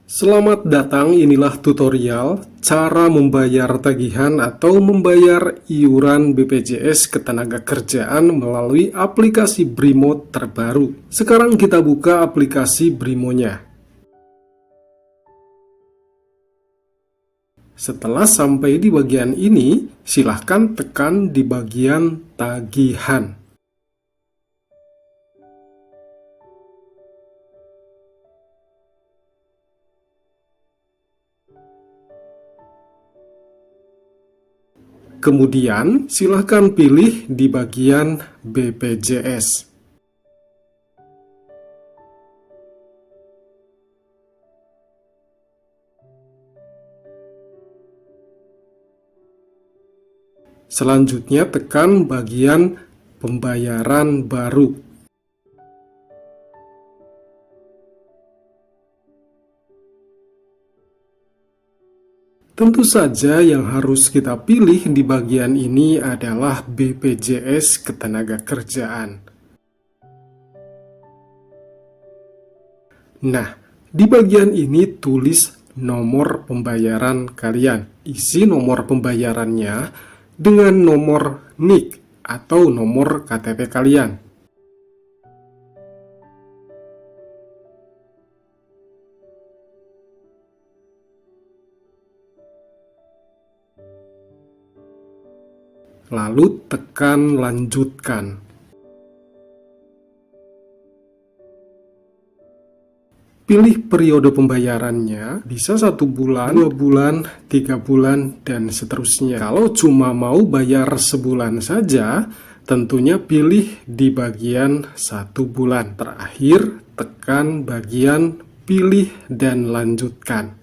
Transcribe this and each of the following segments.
Selamat datang, inilah tutorial cara membayar tagihan atau membayar iuran BPJS Ketenagakerjaan melalui aplikasi Brimo terbaru. Sekarang kita buka aplikasi Brimonya. Setelah sampai di bagian ini, silahkan tekan di bagian tagihan. Kemudian, silahkan pilih di bagian BPJS. Selanjutnya, tekan bagian pembayaran baru. Tentu saja yang harus kita pilih di bagian ini adalah BPJS Ketenagakerjaan. Nah, di bagian ini tulis nomor pembayaran kalian. Isi nomor pembayarannya dengan nomor NIK atau nomor KTP kalian. Lalu tekan lanjutkan. Pilih periode pembayarannya, bisa 1 bulan, 2 bulan, 3 bulan, dan seterusnya. Kalau cuma mau bayar sebulan saja, tentunya pilih di bagian 1 bulan. Terakhir, tekan bagian pilih dan lanjutkan.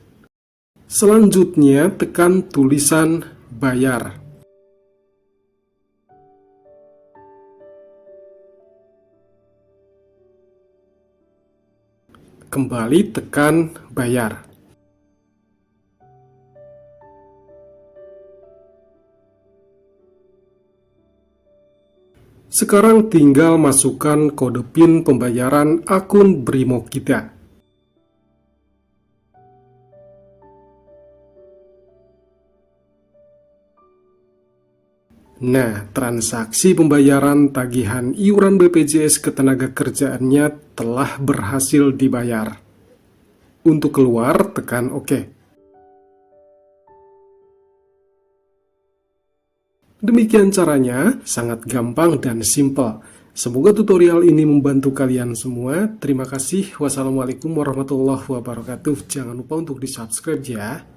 Selanjutnya, tekan tulisan bayar. Kembali tekan bayar. Sekarang tinggal masukkan kode PIN pembayaran akun Brimo kita. Nah, transaksi pembayaran tagihan iuran BPJS Ketenagakerjaannya telah berhasil dibayar. Untuk keluar, tekan OK. Demikian caranya, sangat gampang dan simpel. Semoga tutorial ini membantu kalian semua. Terima kasih. Wassalamualaikum warahmatullahi wabarakatuh. Jangan lupa untuk di-subscribe ya.